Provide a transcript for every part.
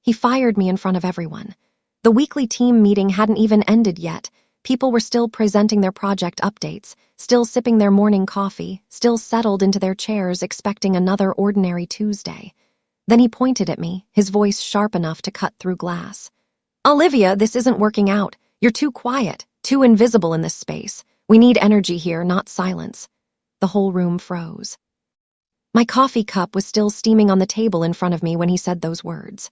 He fired me in front of everyone. The weekly team meeting hadn't even ended yet. People were still presenting their project updates, still sipping their morning coffee, still settled into their chairs expecting another ordinary Tuesday. Then he pointed at me, his voice sharp enough to cut through glass. "Olivia, this isn't working out. You're too quiet, too invisible in this space. We need energy here, not silence." The whole room froze. My coffee cup was still steaming on the table in front of me when he said those words.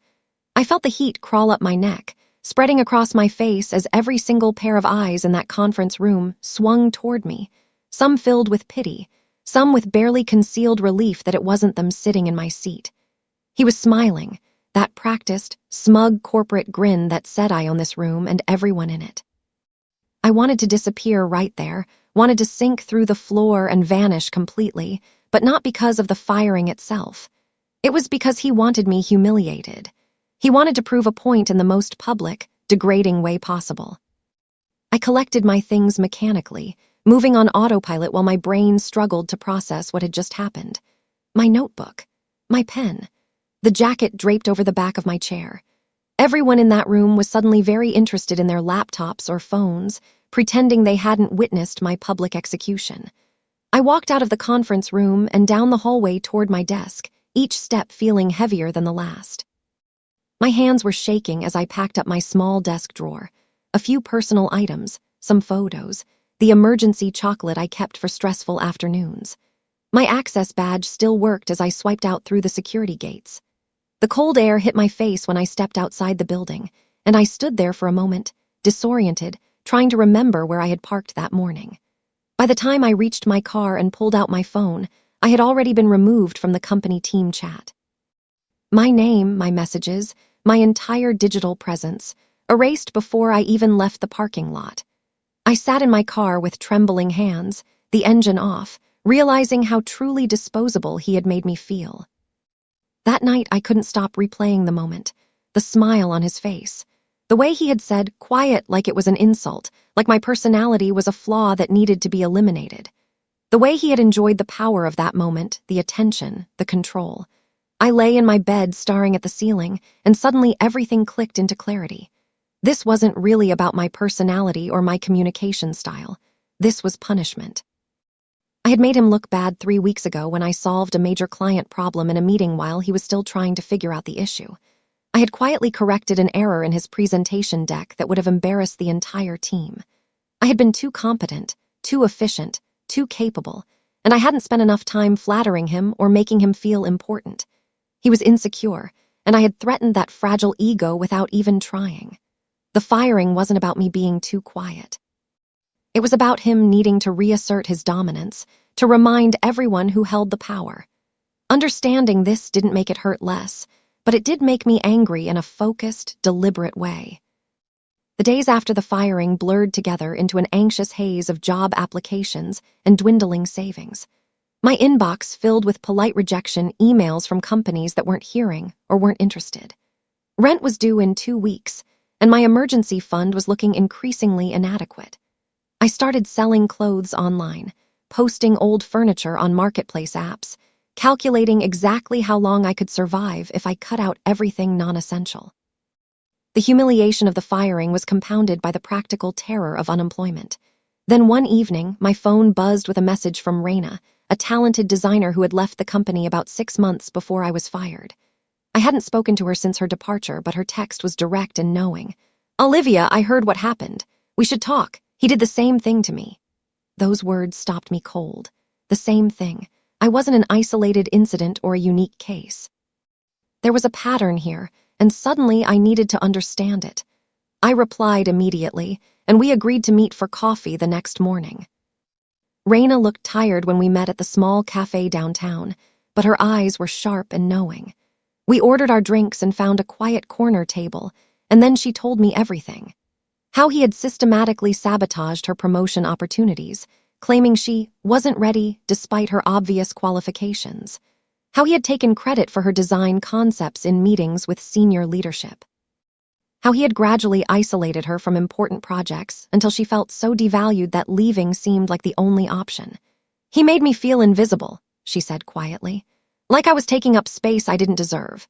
I felt the heat crawl up my neck, spreading across my face as every single pair of eyes in that conference room swung toward me, some filled with pity, some with barely concealed relief that it wasn't them sitting in my seat. He was smiling, that practiced, smug corporate grin that said I own this room and everyone in it. I wanted to disappear right there, wanted to sink through the floor and vanish completely, but not because of the firing itself. It was because he wanted me humiliated. He wanted to prove a point in the most public, degrading way possible. I collected my things mechanically, moving on autopilot while my brain struggled to process what had just happened. My notebook, my pen, the jacket draped over the back of my chair. Everyone in that room was suddenly very interested in their laptops or phones, pretending they hadn't witnessed my public execution. I walked out of the conference room and down the hallway toward my desk, each step feeling heavier than the last. My hands were shaking as I packed up my small desk drawer, a few personal items, some photos, the emergency chocolate I kept for stressful afternoons. My access badge still worked as I swiped out through the security gates. The cold air hit my face when I stepped outside the building, and I stood there for a moment, disoriented, trying to remember where I had parked that morning. By the time I reached my car and pulled out my phone, I had already been removed from the company team chat. My name, my messages, my entire digital presence, erased before I even left the parking lot. I sat in my car with trembling hands, the engine off, realizing how truly disposable he had made me feel. That night, I couldn't stop replaying the moment, the smile on his face, the way he had said quiet like it was an insult, like my personality was a flaw that needed to be eliminated. The way he had enjoyed the power of that moment, the attention, the control. I lay in my bed staring at the ceiling, and suddenly everything clicked into clarity. This wasn't really about my personality or my communication style. This was punishment. I had made him look bad 3 weeks ago when I solved a major client problem in a meeting while he was still trying to figure out the issue. I had quietly corrected an error in his presentation deck that would have embarrassed the entire team. I had been too competent, too efficient, too capable, and I hadn't spent enough time flattering him or making him feel important. He was insecure, and I had threatened that fragile ego without even trying. The firing wasn't about me being too quiet. It was about him needing to reassert his dominance, to remind everyone who held the power. Understanding this didn't make it hurt less, but it did make me angry in a focused, deliberate way. The days after the firing blurred together into an anxious haze of job applications and dwindling savings. My inbox filled with polite rejection emails from companies that weren't hearing or weren't interested. Rent was due in 2 weeks, and my emergency fund was looking increasingly inadequate. I started selling clothes online, posting old furniture on marketplace apps, calculating exactly how long I could survive if I cut out everything non-essential. The humiliation of the firing was compounded by the practical terror of unemployment. Then one evening, my phone buzzed with a message from Raina, a talented designer who had left the company about 6 months before I was fired. I hadn't spoken to her since her departure, but her text was direct and knowing. "Olivia, I heard what happened. We should talk. He did the same thing to me." Those words stopped me cold. The same thing. I wasn't an isolated incident or a unique case. There was a pattern here, and suddenly I needed to understand it. I replied immediately, and we agreed to meet for coffee the next morning. Raina looked tired when we met at the small cafe downtown, but her eyes were sharp and knowing. We ordered our drinks and found a quiet corner table, and then she told me everything. How he had systematically sabotaged her promotion opportunities, claiming she wasn't ready despite her obvious qualifications. How he had taken credit for her design concepts in meetings with senior leadership. How he had gradually isolated her from important projects until she felt so devalued that leaving seemed like the only option. "He made me feel invisible," she said quietly, "like I was taking up space I didn't deserve."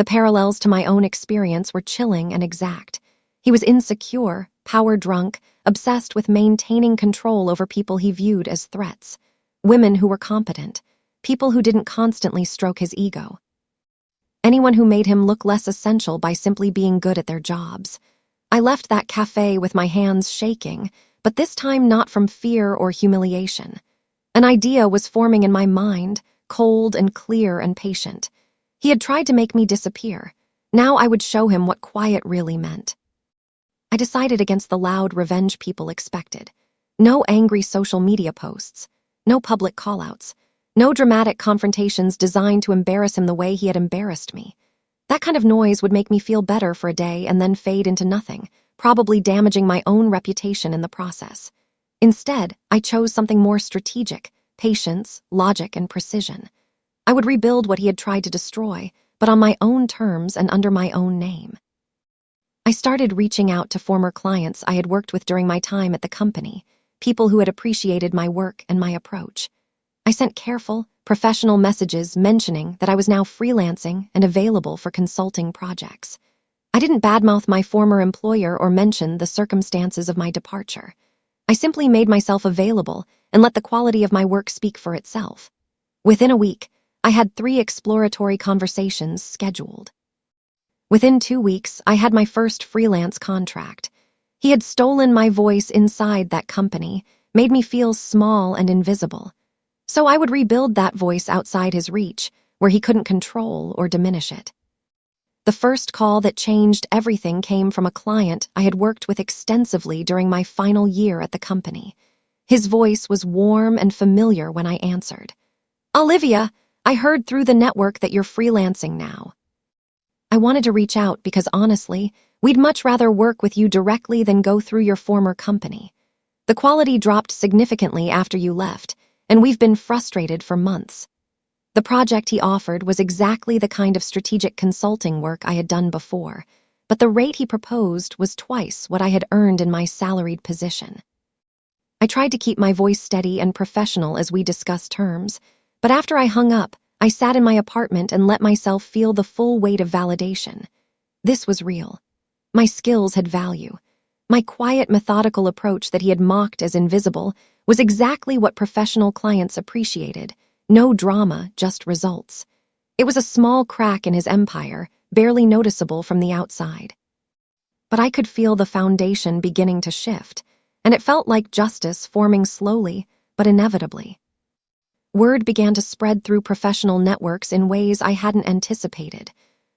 The parallels to my own experience were chilling and exact. He was insecure, power-drunk, obsessed with maintaining control over people he viewed as threats. Women who were competent, people who didn't constantly stroke his ego. Anyone who made him look less essential by simply being good at their jobs. I left that cafe with my hands shaking, but this time not from fear or humiliation. An idea was forming in my mind, cold and clear and patient. He had tried to make me disappear. Now I would show him what quiet really meant. I decided against the loud revenge people expected. No angry social media posts, no public callouts, no dramatic confrontations designed to embarrass him the way he had embarrassed me. That kind of noise would make me feel better for a day and then fade into nothing, probably damaging my own reputation in the process. Instead, I chose something more strategic, patience, logic, and precision. I would rebuild what he had tried to destroy, but on my own terms and under my own name. I started reaching out to former clients I had worked with during my time at the company, people who had appreciated my work and my approach. I sent careful, professional messages mentioning that I was now freelancing and available for consulting projects. I didn't badmouth my former employer or mention the circumstances of my departure. I simply made myself available and let the quality of my work speak for itself. Within a week, I had 3 exploratory conversations scheduled. Within 2 weeks, I had my first freelance contract. He had stolen my voice inside that company, made me feel small and invisible. So I would rebuild that voice outside his reach, where he couldn't control or diminish it. The first call that changed everything came from a client I had worked with extensively during my final year at the company. His voice was warm and familiar when I answered. "Olivia, I heard through the network that you're freelancing now." I wanted to reach out because honestly, we'd much rather work with you directly than go through your former company. The quality dropped significantly after you left, and we've been frustrated for months. The project he offered was exactly the kind of strategic consulting work I had done before, but the rate he proposed was twice what I had earned in my salaried position. I tried to keep my voice steady and professional as we discussed terms, but after I hung up, I sat in my apartment and let myself feel the full weight of validation. This was real. My skills had value. My quiet, methodical approach that he had mocked as invisible was exactly what professional clients appreciated. No drama, just results. It was a small crack in his empire, barely noticeable from the outside. But I could feel the foundation beginning to shift, and it felt like justice forming slowly, but inevitably. Word began to spread through professional networks in ways I hadn't anticipated.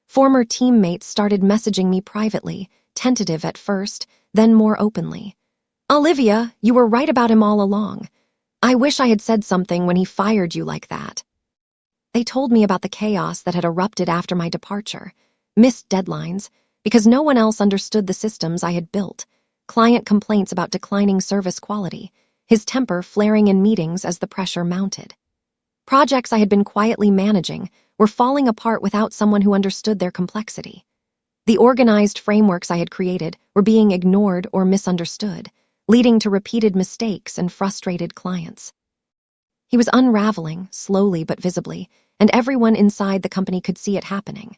Former teammates started messaging me privately, tentative at first, then more openly. "Olivia, you were right about him all along. I wish I had said something when he fired you like that." They told me about the chaos that had erupted after my departure, missed deadlines, because no one else understood the systems I had built, client complaints about declining service quality, his temper flaring in meetings as the pressure mounted. Projects I had been quietly managing were falling apart without someone who understood their complexity. The organized frameworks I had created were being ignored or misunderstood, leading to repeated mistakes and frustrated clients. He was unraveling, slowly but visibly, and everyone inside the company could see it happening.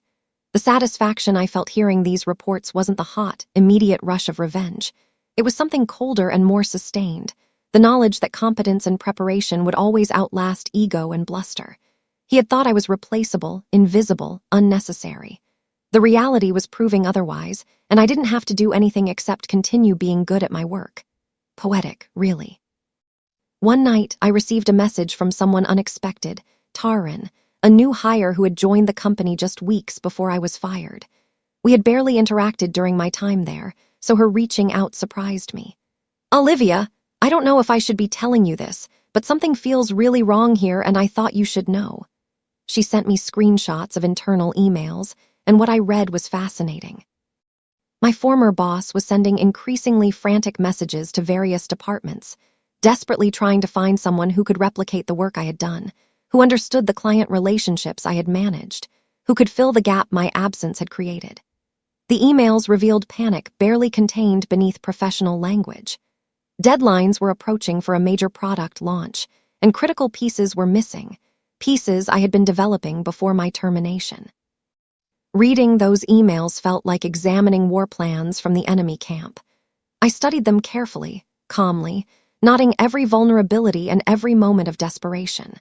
The satisfaction I felt hearing these reports wasn't the hot, immediate rush of revenge. It was something colder and more sustained, the knowledge that competence and preparation would always outlast ego and bluster. He had thought I was replaceable, invisible, unnecessary. The reality was proving otherwise, and I didn't have to do anything except continue being good at my work. Poetic, really. One night, I received a message from someone unexpected, Taryn, a new hire who had joined the company just weeks before I was fired. We had barely interacted during my time there, so her reaching out surprised me. "Olivia, I don't know if I should be telling you this, but something feels really wrong here and I thought you should know." She sent me screenshots of internal emails, and what I read was fascinating. My former boss was sending increasingly frantic messages to various departments, desperately trying to find someone who could replicate the work I had done, who understood the client relationships I had managed, who could fill the gap my absence had created. The emails revealed panic barely contained beneath professional language. Deadlines were approaching for a major product launch, and critical pieces were missing, pieces I had been developing before my termination. Reading those emails felt like examining war plans from the enemy camp. I studied them carefully, calmly, noting every vulnerability and every moment of desperation.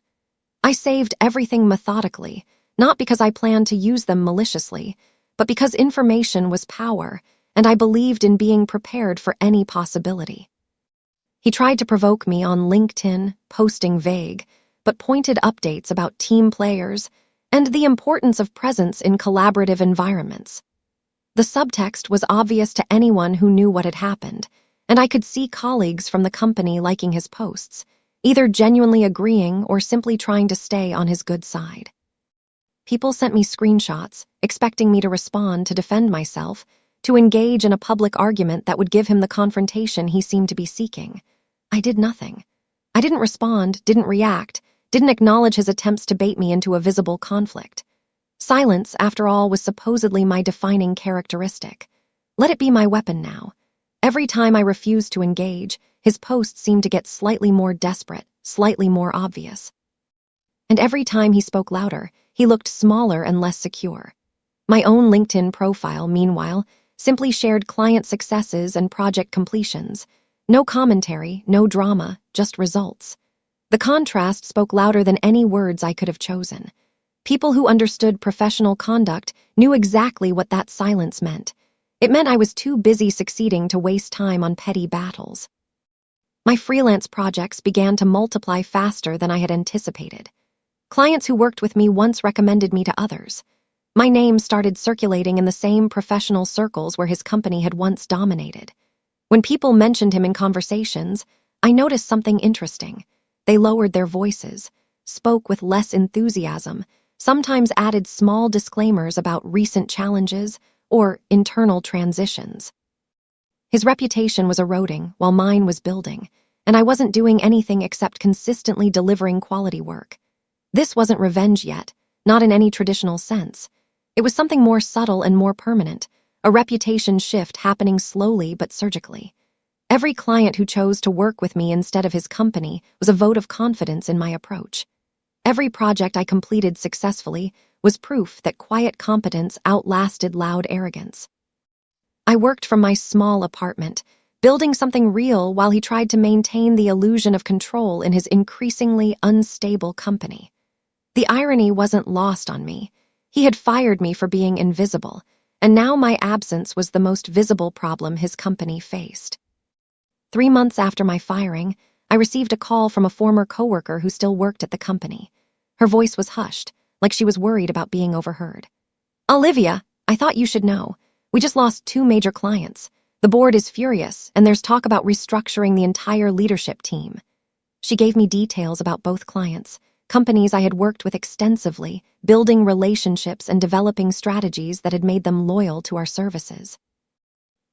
I saved everything methodically, not because I planned to use them maliciously, but because information was power, and I believed in being prepared for any possibility. He tried to provoke me on LinkedIn, posting vague, but pointed updates about team players and the importance of presence in collaborative environments. The subtext was obvious to anyone who knew what had happened, and I could see colleagues from the company liking his posts, either genuinely agreeing or simply trying to stay on his good side. People sent me screenshots, expecting me to respond to defend myself, to engage in a public argument that would give him the confrontation he seemed to be seeking. I did nothing. I didn't respond, didn't react, didn't acknowledge his attempts to bait me into a visible conflict. Silence, after all, was supposedly my defining characteristic. Let it be my weapon now. Every time I refused to engage, his posts seemed to get slightly more desperate, slightly more obvious. And every time he spoke louder, he looked smaller and less secure. My own LinkedIn profile, meanwhile, simply shared client successes and project completions. No commentary, no drama, just results. The contrast spoke louder than any words I could have chosen. People who understood professional conduct knew exactly what that silence meant. It meant I was too busy succeeding to waste time on petty battles. My freelance projects began to multiply faster than I had anticipated. Clients who worked with me once recommended me to others. My name started circulating in the same professional circles where his company had once dominated. When people mentioned him in conversations, I noticed something interesting. They lowered their voices, spoke with less enthusiasm, sometimes added small disclaimers about recent challenges or internal transitions. His reputation was eroding while mine was building, and I wasn't doing anything except consistently delivering quality work. This wasn't revenge yet, not in any traditional sense. It was something more subtle and more permanent, a reputation shift happening slowly but surgically. Every client who chose to work with me instead of his company was a vote of confidence in my approach. Every project I completed successfully was proof that quiet competence outlasted loud arrogance. I worked from my small apartment, building something real while he tried to maintain the illusion of control in his increasingly unstable company. The irony wasn't lost on me. He had fired me for being invisible, and now my absence was the most visible problem his company faced. 3 months after my firing, I received a call from a former coworker who still worked at the company. Her voice was hushed, like she was worried about being overheard. "Olivia, I thought you should know. We just lost 2 major clients. The board is furious, and there's talk about restructuring the entire leadership team." She gave me details about both clients, companies I had worked with extensively, building relationships and developing strategies that had made them loyal to our services.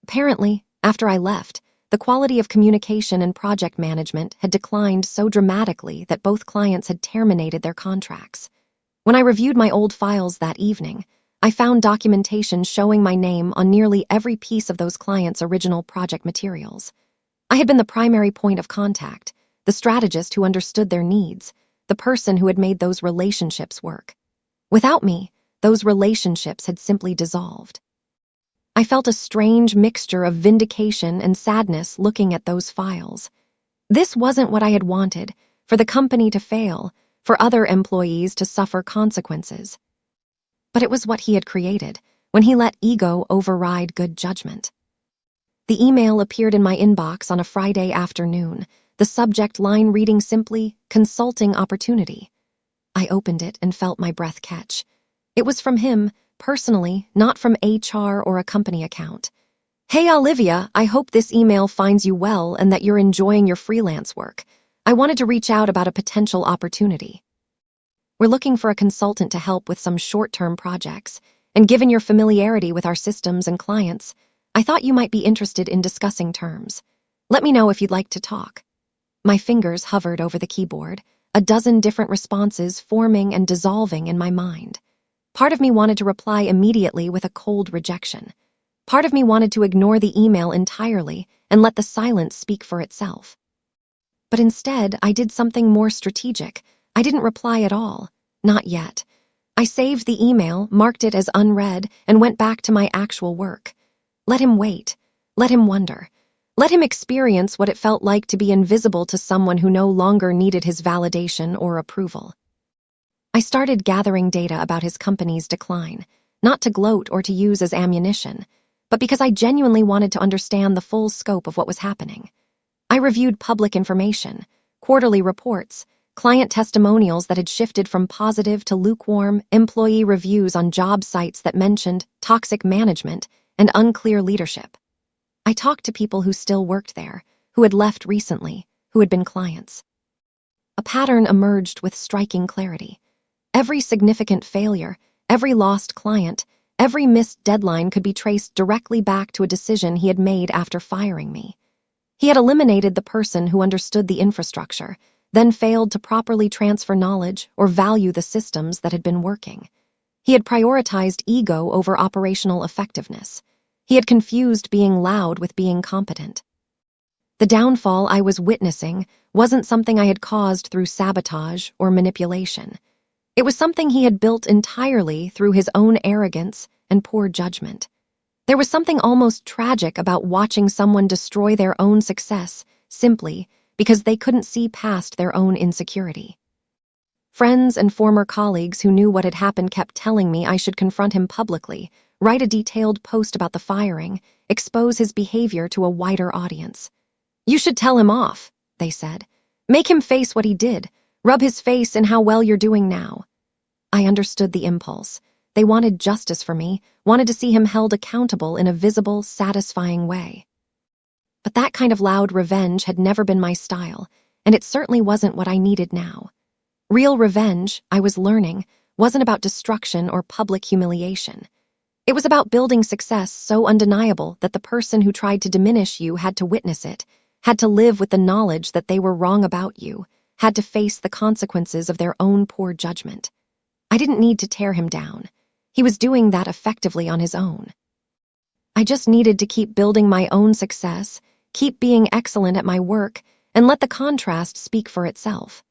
Apparently, after I left, the quality of communication and project management had declined so dramatically that both clients had terminated their contracts. When I reviewed my old files that evening, I found documentation showing my name on nearly every piece of those clients' original project materials. I had been the primary point of contact, the strategist who understood their needs, the person who had made those relationships work. Without me, those relationships had simply dissolved. I felt a strange mixture of vindication and sadness looking at those files. This wasn't what I had wanted, for the company to fail, for other employees to suffer consequences. But it was what he had created, when he let ego override good judgment. The email appeared in my inbox on a Friday afternoon, the subject line reading simply, "Consulting Opportunity." I opened it and felt my breath catch. It was from him, personally, not from HR or a company account. "Hey Olivia, I hope this email finds you well and that you're enjoying your freelance work. I wanted to reach out about a potential opportunity. We're looking for a consultant to help with some short-term projects, and given your familiarity with our systems and clients, I thought you might be interested in discussing terms. Let me know if you'd like to talk." My fingers hovered over the keyboard, a dozen different responses forming and dissolving in my mind. Part of me wanted to reply immediately with a cold rejection. Part of me wanted to ignore the email entirely and let the silence speak for itself. But instead, I did something more strategic. I didn't reply at all. Not yet. I saved the email, marked it as unread, and went back to my actual work. Let him wait. Let him wonder. Let him experience what it felt like to be invisible to someone who no longer needed his validation or approval. I started gathering data about his company's decline, not to gloat or to use as ammunition, but because I genuinely wanted to understand the full scope of what was happening. I reviewed public information, quarterly reports, client testimonials that had shifted from positive to lukewarm, employee reviews on job sites that mentioned toxic management and unclear leadership. I talked to people who still worked there, who had left recently, who had been clients. A pattern emerged with striking clarity. Every significant failure, every lost client, every missed deadline could be traced directly back to a decision he had made after firing me. He had eliminated the person who understood the infrastructure, then failed to properly transfer knowledge or value the systems that had been working. He had prioritized ego over operational effectiveness. He had confused being loud with being competent. The downfall I was witnessing wasn't something I had caused through sabotage or manipulation. It was something he had built entirely through his own arrogance and poor judgment. There was something almost tragic about watching someone destroy their own success simply because they couldn't see past their own insecurity. Friends and former colleagues who knew what had happened kept telling me I should confront him publicly, write a detailed post about the firing, expose his behavior to a wider audience. "You should tell him off," they said. "Make him face what he did. Rub his face in how well you're doing now." I understood the impulse. They wanted justice for me, wanted to see him held accountable in a visible, satisfying way. But that kind of loud revenge had never been my style, and it certainly wasn't what I needed now. Real revenge, I was learning, wasn't about destruction or public humiliation. It was about building success so undeniable that the person who tried to diminish you had to witness it, had to live with the knowledge that they were wrong about you, had to face the consequences of their own poor judgment. I didn't need to tear him down. He was doing that effectively on his own. I just needed to keep building my own success, keep being excellent at my work, and let the contrast speak for itself.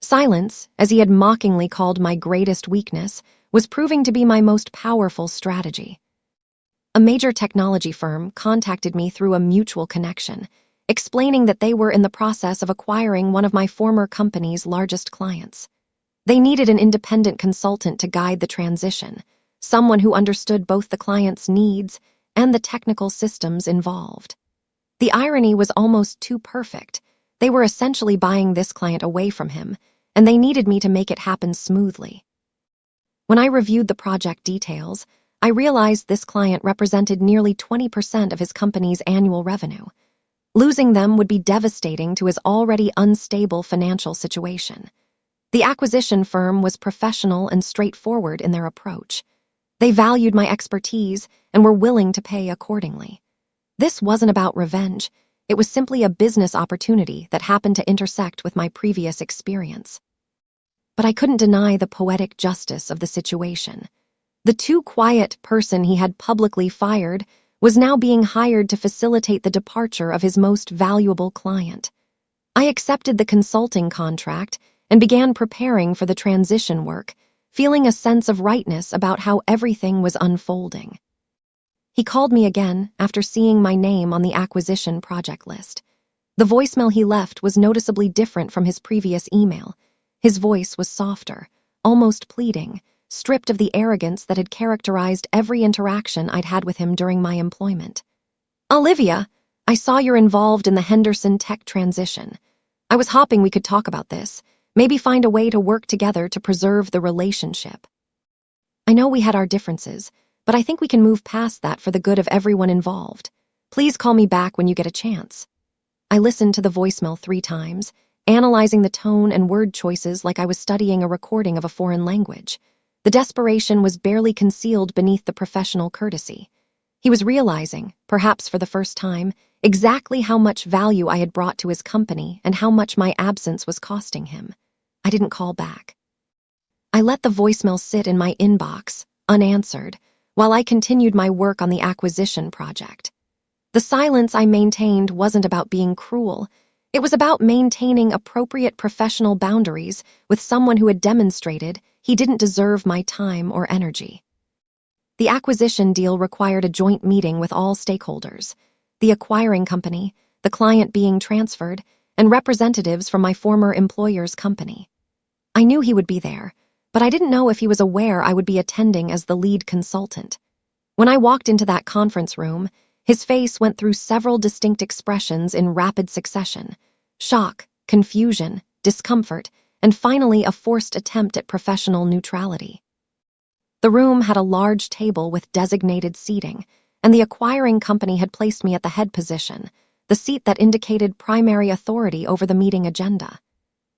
Silence, as he had mockingly called my greatest weakness, was proving to be my most powerful strategy. A major technology firm contacted me through a mutual connection, explaining that they were in the process of acquiring one of my former company's largest clients. They needed an independent consultant to guide the transition, someone who understood both the client's needs and the technical systems involved. The irony was almost too perfect. They were essentially buying this client away from him, and they needed me to make it happen smoothly. When I reviewed the project details, I realized this client represented nearly 20% of his company's annual revenue. Losing them would be devastating to his already unstable financial situation. The acquisition firm was professional and straightforward in their approach. They valued my expertise and were willing to pay accordingly. This wasn't about revenge. It was simply a business opportunity that happened to intersect with my previous experience. But I couldn't deny the poetic justice of the situation. The too quiet person he had publicly fired was now being hired to facilitate the departure of his most valuable client. I accepted the consulting contract and began preparing for the transition work, feeling a sense of rightness about how everything was unfolding. He called me again after seeing my name on the acquisition project list. The voicemail he left was noticeably different from his previous email. His voice was softer, almost pleading, stripped of the arrogance that had characterized every interaction I'd had with him during my employment. "Olivia, I saw you're involved in the Henderson tech transition. I was hoping we could talk about this, maybe find a way to work together to preserve the relationship. I know we had our differences, but I think we can move past that for the good of everyone involved. Please call me back when you get a chance." I listened to the voicemail 3 times, analyzing the tone and word choices like I was studying a recording of a foreign language. The desperation was barely concealed beneath the professional courtesy. He was realizing, perhaps for the first time, exactly how much value I had brought to his company and how much my absence was costing him. I didn't call back. I let the voicemail sit in my inbox, unanswered, while I continued my work on the acquisition project. The silence I maintained wasn't about being cruel. It was about maintaining appropriate professional boundaries with someone who had demonstrated he didn't deserve my time or energy. The acquisition deal required a joint meeting with all stakeholders, the acquiring company, the client being transferred, and representatives from my former employer's company. I knew he would be there, but I didn't know if he was aware I would be attending as the lead consultant. When I walked into that conference room, his face went through several distinct expressions in rapid succession: shock, confusion, discomfort, and finally a forced attempt at professional neutrality. The room had a large table with designated seating, and the acquiring company had placed me at the head position, the seat that indicated primary authority over the meeting agenda.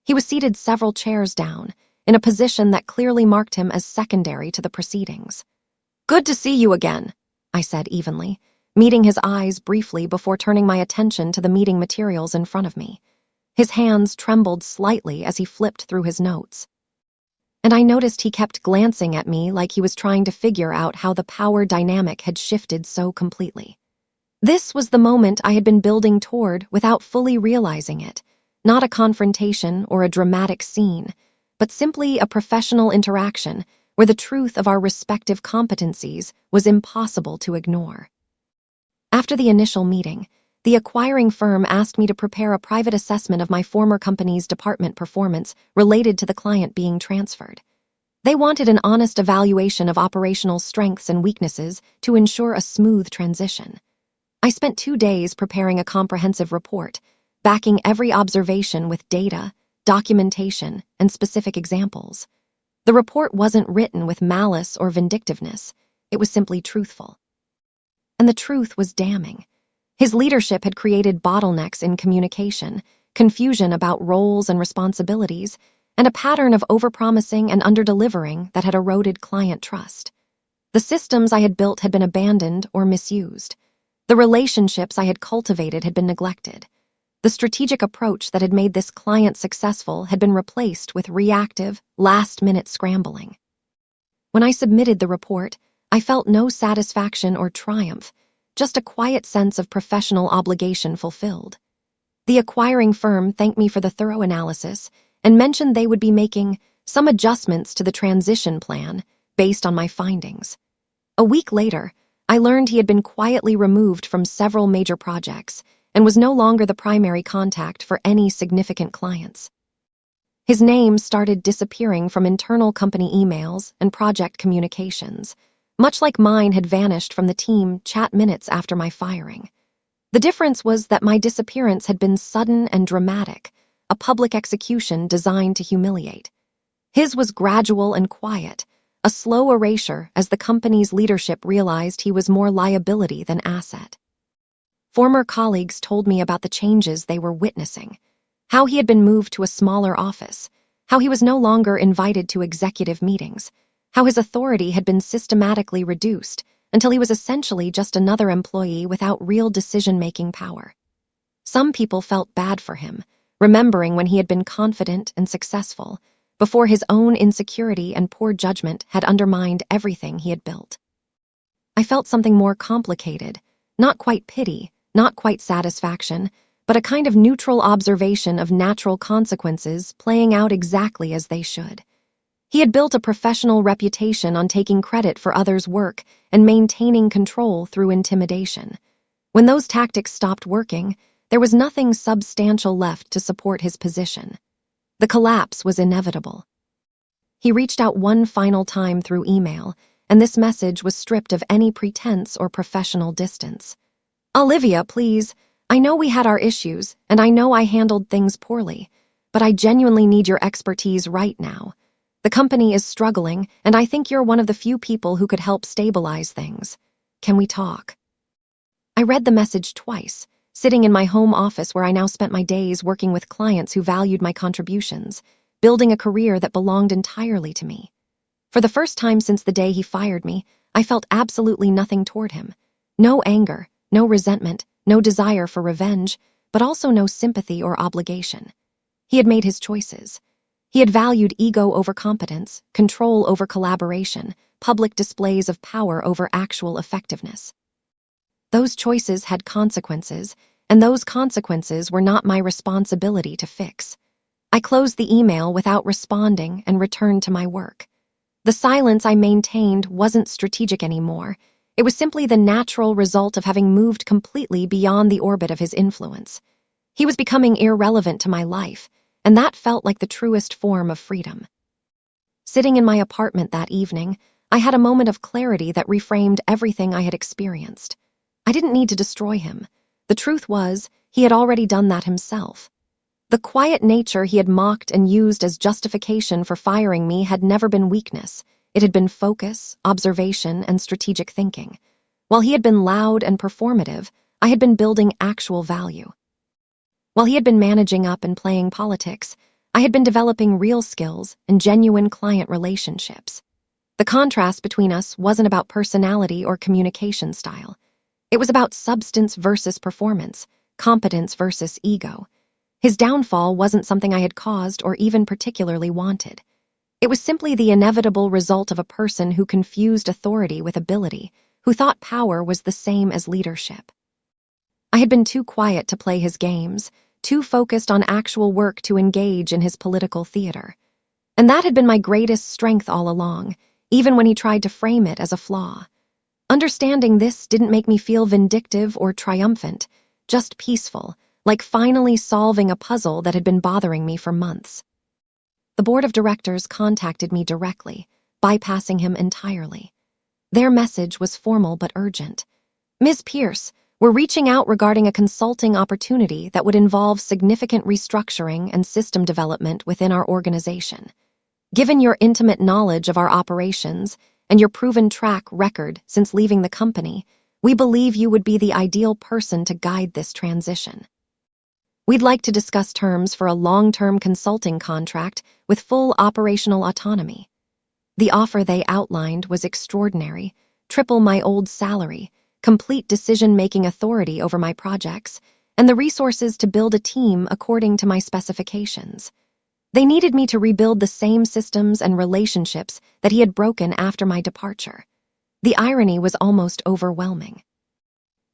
He was seated several chairs down, in a position that clearly marked him as secondary to the proceedings. "Good to see you again," I said evenly, meeting his eyes briefly before turning my attention to the meeting materials in front of me. His hands trembled slightly as he flipped through his notes. And I noticed he kept glancing at me like he was trying to figure out how the power dynamic had shifted so completely. This was the moment I had been building toward without fully realizing it, not a confrontation or a dramatic scene, but simply a professional interaction where the truth of our respective competencies was impossible to ignore. After the initial meeting, the acquiring firm asked me to prepare a private assessment of my former company's department performance related to the client being transferred. They wanted an honest evaluation of operational strengths and weaknesses to ensure a smooth transition. I spent 2 days preparing a comprehensive report, backing every observation with data, documentation, and specific examples. The report wasn't written with malice or vindictiveness. It was simply truthful. And the truth was damning. His leadership had created bottlenecks in communication, confusion about roles and responsibilities, and a pattern of overpromising and underdelivering that had eroded client trust. The systems I had built had been abandoned or misused. The relationships I had cultivated had been neglected. The strategic approach that had made this client successful had been replaced with reactive, last-minute scrambling. When I submitted the report, I felt no satisfaction or triumph, just a quiet sense of professional obligation fulfilled. The acquiring firm thanked me for the thorough analysis and mentioned they would be making some adjustments to the transition plan based on my findings. A week later, I learned he had been quietly removed from several major projects and was no longer the primary contact for any significant clients. His name started disappearing from internal company emails and project communications, much like mine had vanished from the team chat minutes after my firing. The difference was that my disappearance had been sudden and dramatic, a public execution designed to humiliate. His was gradual and quiet, a slow erasure as the company's leadership realized he was more liability than asset. Former colleagues told me about the changes they were witnessing, how he had been moved to a smaller office, how he was no longer invited to executive meetings, how his authority had been systematically reduced until he was essentially just another employee without real decision-making power. Some people felt bad for him, remembering when he had been confident and successful, before his own insecurity and poor judgment had undermined everything he had built. I felt something more complicated, not quite pity, not quite satisfaction, but a kind of neutral observation of natural consequences playing out exactly as they should. He had built a professional reputation on taking credit for others' work and maintaining control through intimidation. When those tactics stopped working, there was nothing substantial left to support his position. The collapse was inevitable. He reached out one final time through email, and this message was stripped of any pretense or professional distance. "Olivia, please. I know we had our issues, and I know I handled things poorly, but I genuinely need your expertise right now. The company is struggling, and I think you're one of the few people who could help stabilize things. Can we talk?" I read the message twice, sitting in my home office where I now spent my days working with clients who valued my contributions, building a career that belonged entirely to me. For the first time since the day he fired me, I felt absolutely nothing toward him. No anger, no resentment, no desire for revenge, but also no sympathy or obligation. He had made his choices. He had valued ego over competence, control over collaboration, public displays of power over actual effectiveness. Those choices had consequences, and those consequences were not my responsibility to fix. I closed the email without responding and returned to my work. The silence I maintained wasn't strategic anymore. It was simply the natural result of having moved completely beyond the orbit of his influence. He was becoming irrelevant to my life, and that felt like the truest form of freedom. Sitting in my apartment that evening, I had a moment of clarity that reframed everything I had experienced. I didn't need to destroy him. The truth was, he had already done that himself. The quiet nature he had mocked and used as justification for firing me had never been weakness. It had been focus, observation, and strategic thinking. While he had been loud and performative, I had been building actual value. While he had been managing up and playing politics, I had been developing real skills and genuine client relationships. The contrast between us wasn't about personality or communication style. It was about substance versus performance, competence versus ego. His downfall wasn't something I had caused or even particularly wanted. It was simply the inevitable result of a person who confused authority with ability, who thought power was the same as leadership. I had been too quiet to play his games, too focused on actual work to engage in his political theater. And that had been my greatest strength all along, even when he tried to frame it as a flaw. Understanding this didn't make me feel vindictive or triumphant, just peaceful, like finally solving a puzzle that had been bothering me for months. The board of directors contacted me directly, bypassing him entirely. Their message was formal but urgent. Ms. Pierce, we're reaching out regarding a consulting opportunity that would involve significant restructuring and system development within our organization. Given your intimate knowledge of our operations and your proven track record since leaving the company, we believe you would be the ideal person to guide this transition. We'd like to discuss terms for a long-term consulting contract with full operational autonomy. The offer they outlined was extraordinary, triple my old salary, complete decision-making authority over my projects, and the resources to build a team according to my specifications. They needed me to rebuild the same systems and relationships that he had broken after my departure. The irony was almost overwhelming.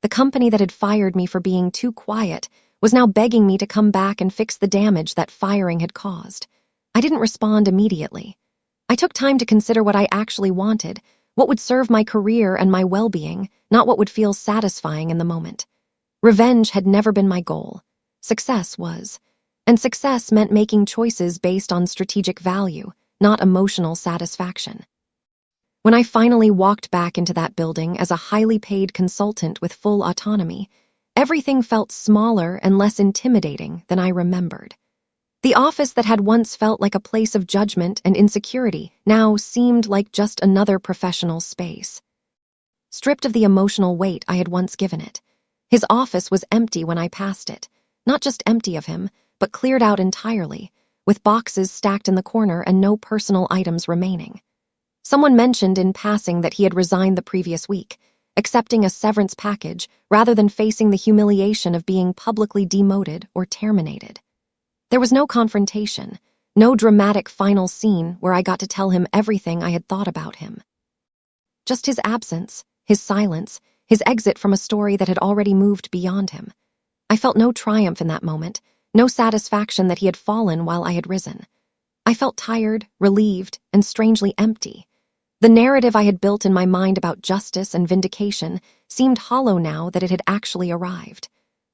The company that had fired me for being too quiet was now begging me to come back and fix the damage that firing had caused. I didn't respond immediately. I took time to consider what I actually wanted, what would serve my career and my well-being, not what would feel satisfying in the moment. Revenge had never been my goal. Success was. And success meant making choices based on strategic value, not emotional satisfaction. When I finally walked back into that building as a highly paid consultant with full autonomy, everything felt smaller and less intimidating than I remembered. The office that had once felt like a place of judgment and insecurity now seemed like just another professional space. Stripped of the emotional weight I had once given it, his office was empty when I passed it, not just empty of him, but cleared out entirely, with boxes stacked in the corner and no personal items remaining. Someone mentioned in passing that he had resigned the previous week, accepting a severance package rather than facing the humiliation of being publicly demoted or terminated. There was no confrontation, no dramatic final scene where I got to tell him everything I had thought about him. Just his absence, his silence, his exit from a story that had already moved beyond him. I felt no triumph in that moment, no satisfaction that he had fallen while I had risen. I felt tired, relieved, and strangely empty. The narrative I had built in my mind about justice and vindication seemed hollow now that it had actually arrived.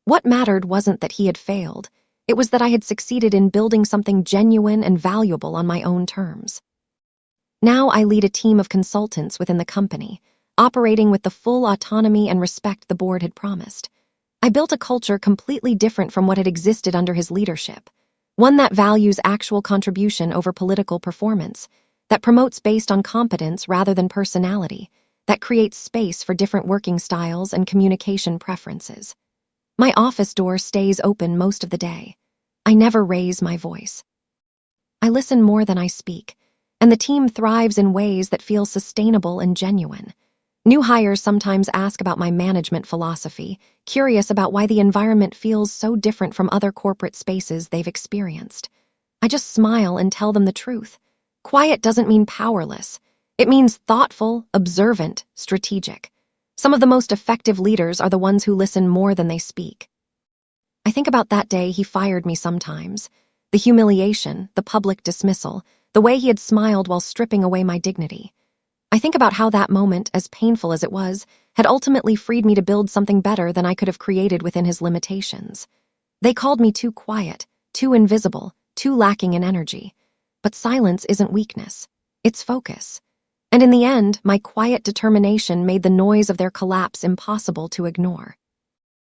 What mattered wasn't that he had failed. It was that I had succeeded in building something genuine and valuable on my own terms. Now I lead a team of consultants within the company, operating with the full autonomy and respect the board had promised. I built a culture completely different from what had existed under his leadership, one that values actual contribution over political performance, that promotes based on competence rather than personality, that creates space for different working styles and communication preferences. My office door stays open most of the day. I never raise my voice. I listen more than I speak, and the team thrives in ways that feel sustainable and genuine. New hires sometimes ask about my management philosophy, curious about why the environment feels so different from other corporate spaces they've experienced. I just smile and tell them the truth. Quiet doesn't mean powerless. It means thoughtful, observant, strategic. Some of the most effective leaders are the ones who listen more than they speak. I think about that day he fired me sometimes. The humiliation, the public dismissal, the way he had smiled while stripping away my dignity. I think about how that moment, as painful as it was, had ultimately freed me to build something better than I could have created within his limitations. They called me too quiet, too invisible, too lacking in energy. But silence isn't weakness. It's focus. And in the end, my quiet determination made the noise of their collapse impossible to ignore.